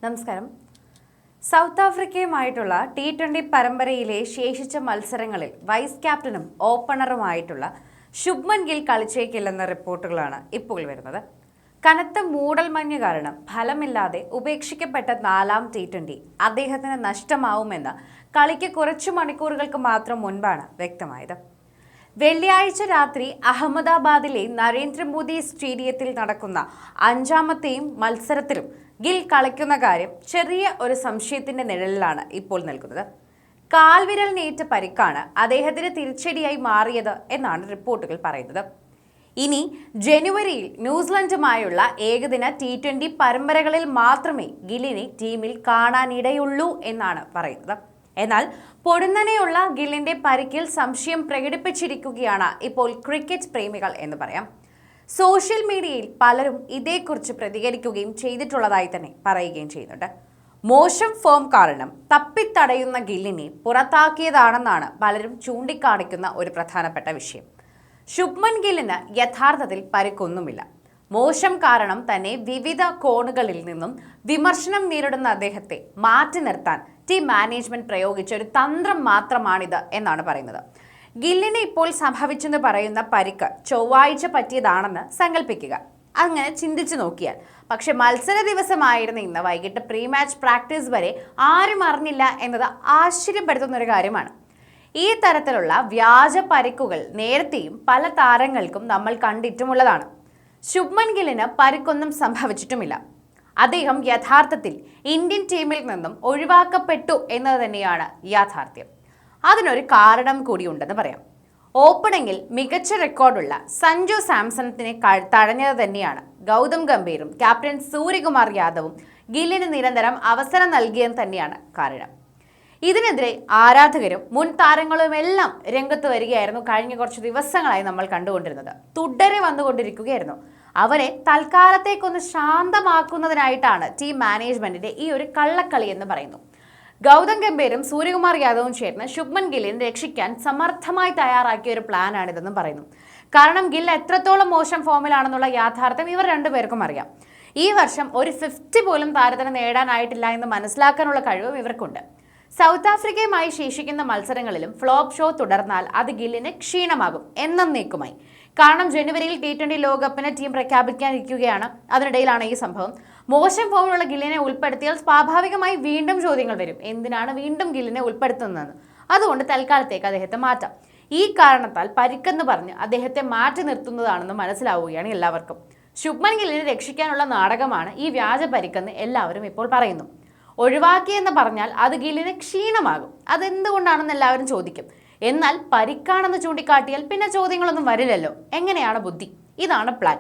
നമസ്കാരം. South ആഫ്രിക്കയുമായിട്ടുള്ള T20 പരമ്പരയിലെ ശേഷിച്ച മത്സരങ്ങളിൽ വൈസ് ക്യാപ്റ്റനും ഓപ്പണറുമായിട്ടുള്ള ശുഭ്മൻ ഗിൽ കളിച്ചേക്കില്ലെന്ന റിപ്പോർട്ടുകളാണ് ഇപ്പോൾ വരുന്നത്. കനത്ത മൂടൽമഞ്ഞ് കാരണം ഫലമില്ലാതെ ഉപേക്ഷിക്കപ്പെട്ട 4ാം T20 അദ്ദേഹത്തിന് നഷ്ടമാവുമെന്ന് കളിക്ക് കുറച്ചു മണിക്കൂറുകൾക്ക് മാത്രം മുൻപാണ് വ്യക്തമായത്. വെള്ളിയാഴ്ച രാത്രി അഹമ്മദാബാദിലെ നരേന്ദ്രമോദി സ്റ്റേഡിയത്തിൽ നടക്കുന്ന 5ാമത്തെയും മത്സരത്തിലും ഗിൽ കളിക്കുന്ന കാര്യം ചെറിയ ഒരു സംശയത്തിന്റെ നിഴലിലാണ് ഇപ്പോൾ നിൽക്കുന്നത്. കാൽവിരലിനേറ്റ പരിക്കാണ് അദ്ദേഹത്തിന് തിരിച്ചടിയായി മാറിയത് എന്നാണ് റിപ്പോർട്ടുകൾ പറയുന്നത്. ഇനി ജനുവരിയിൽ ന്യൂസിലൻഡുമായുള്ള ഏകദിന T20 പരമ്പരകളിൽ മാത്രമേ ഗില്ലിനെ ടീമിൽ കാണാനിടയുള്ളൂ എന്നാണ് പറയുന്നത്. എന്നാൽ പൊടുന്നനെയുള്ള ഗില്ലിന്റെ പരിക്കിൽ സംശയം പ്രകടിപ്പിച്ചിരിക്കുകയാണ് ഇപ്പോൾ ക്രിക്കറ്റ് പ്രേമികൾ എന്ന് പറയാം. സോഷ്യൽ മീഡിയയിൽ പലരും ഇതേക്കുറിച്ച് പ്രതികരിക്കുകയും ചെയ്തിട്ടുള്ളതായി തന്നെ പറയുകയും ചെയ്യുന്നുണ്ട്. മോശം ഫോം കാരണം തപ്പിത്തടയുന്ന ഗില്ലിനെ പുറത്താക്കിയതാണെന്നാണ് പലരും ചൂണ്ടിക്കാണിക്കുന്ന ഒരു പ്രധാനപ്പെട്ട വിഷയം. ശുഭ്മൻ ഗില്ലിന് യഥാർത്ഥത്തിൽ പരിക്കൊന്നുമില്ല. മോശം കാരണം തന്നെ വിവിധ കോണുകളിൽ നിന്നും വിമർശനം നേരിടുന്ന അദ്ദേഹത്തെ മാറ്റി നിർത്താൻ ടീം മാനേജ്മെന്റ് പ്രയോഗിച്ച ഒരു തന്ത്രം മാത്രമാണിത് എന്നാണ് പറയുന്നത്. ഗില്ലിന് ഇപ്പോൾ സംഭവിച്ചെന്ന് പറയുന്ന പരിക്ക് ചൊവ്വാഴ്ച പറ്റിയതാണെന്ന് സങ്കല്പിക്കുക. അങ്ങനെ ചിന്തിച്ചു നോക്കിയാൽ പക്ഷെ മത്സര ദിവസമായിരുന്ന ഇന്ന് വൈകിട്ട് പ്രീ മാച്ച് പ്രാക്ടീസ് വരെ ആരും അറിഞ്ഞില്ല എന്നത് ആശ്ചര്യപ്പെടുത്തുന്ന ഒരു കാര്യമാണ്. ഈ തരത്തിലുള്ള വ്യാജ പരിക്കുകൾ നേരത്തെയും പല താരങ്ങൾക്കും നമ്മൾ കണ്ടിട്ടുമുള്ളതാണ്. ശുഭ്മൻ ഗില്ലിന് പരിക്കൊന്നും സംഭവിച്ചിട്ടുമില്ല. അദ്ദേഹം യഥാർത്ഥത്തിൽ ഇന്ത്യൻ ടീമിൽ നിന്നും ഒഴിവാക്കപ്പെട്ടു എന്നത് തന്നെയാണ് യാഥാർത്ഥ്യം. അതിനൊരു കാരണം കൂടിയുണ്ടെന്ന് പറയാം. ഓപ്പണിംഗിൽ മികച്ച റെക്കോർഡുള്ള സഞ്ജു സാംസണിനെ തഴഞ്ഞത് തന്നെയാണ് ഗൗതം ഗംഭീറും ക്യാപ്റ്റൻ സൂര്യകുമാർ യാദവും ഗില്ലിന് നിരന്തരം അവസരം നൽകിയെന്ന് തന്നെയാണ് കാരണം. ഇതിനെതിരെ ആരാധകരും മുൻ താരങ്ങളുമെല്ലാം രംഗത്ത് വരികയായിരുന്നു. കഴിഞ്ഞ കുറച്ച് ദിവസങ്ങളായി നമ്മൾ കണ്ടുകൊണ്ടിരുന്നത് തുടരെ വന്നുകൊണ്ടിരിക്കുകയായിരുന്നു. അവരെ തൽക്കാലത്തേക്കൊന്ന് ശാന്തമാക്കുന്നതിനായിട്ടാണ് ടീം മാനേജ്മെന്റിന്റെ ഈ ഒരു കള്ളക്കളി എന്ന് പറയുന്നു. ഗൗതം ഗംഭീറും സൂര്യകുമാർ യാദവും ചേർന്ന് ശുഭ്മൻ ഗില്ലിനെ രക്ഷിക്കാൻ സമർത്ഥമായി തയ്യാറാക്കിയ ഒരു പ്ലാനാണിതെന്നും പറയുന്നു. കാരണം ഗിൽ എത്രത്തോളം മോശം ഫോമിലാണെന്നുള്ള യാഥാർത്ഥ്യം ഇവർ രണ്ടുപേർക്കും അറിയാം. ഈ വർഷം ഒരു 50 പോലും താരത്തിന് നേടാനായിട്ടില്ല എന്ന് മനസ്സിലാക്കാനുള്ള കഴിവും ഇവർക്കുണ്ട്. സൗത്ത് ആഫ്രിക്കയുമായി ശേഷിക്കുന്ന മത്സരങ്ങളിലും ഫ്ലോപ്പ് ഷോ തുടർന്നാൽ അത് ഗില്ലിന് ക്ഷീണമാകും എന്നേക്കുമായി. കാരണം ജനുവരിയിൽ T20 ലോകകപ്പിന് ടീം പ്രഖ്യാപിക്കാനിരിക്കുകയാണ്. അതിനിടയിലാണ് ഈ സംഭവം. മോശം ഫോമിലുള്ള ഗില്ലിനെ ഉൾപ്പെടുത്തിയാൽ സ്വാഭാവികമായി വീണ്ടും ചോദ്യങ്ങൾ വരും. എന്തിനാണ് വീണ്ടും ഗില്ലിനെ ഉൾപ്പെടുത്തുന്നതെന്ന്. അതുകൊണ്ട് തൽക്കാലത്തേക്ക് അദ്ദേഹത്തെ മാറ്റാം. ഈ കാരണത്താൽ പരിക്കെന്ന് പറഞ്ഞ് അദ്ദേഹത്തെ മാറ്റി നിർത്തുന്നതാണെന്ന് മനസ്സിലാവുകയാണ് എല്ലാവർക്കും. ശുഭ്മൻ ഗില്ലിനെ രക്ഷിക്കാനുള്ള നാടകമാണ് ഈ വ്യാജ പരിക്കെന്ന് എല്ലാവരും ഇപ്പോൾ പറയുന്നു. ഒഴിവാക്കിയെന്ന് പറഞ്ഞാൽ അത് ഗില്ലിന് ക്ഷീണമാകും. അതെന്തുകൊണ്ടാണെന്ന് എല്ലാവരും ചോദിക്കും. എന്നാൽ പരിക്കാണെന്ന് ചൂണ്ടിക്കാട്ടിയാൽ പിന്നെ ചോദ്യങ്ങളൊന്നും വരില്ലല്ലോ. എങ്ങനെയാണ് ബുദ്ധി? ഇതാണ് പ്ലാൻ.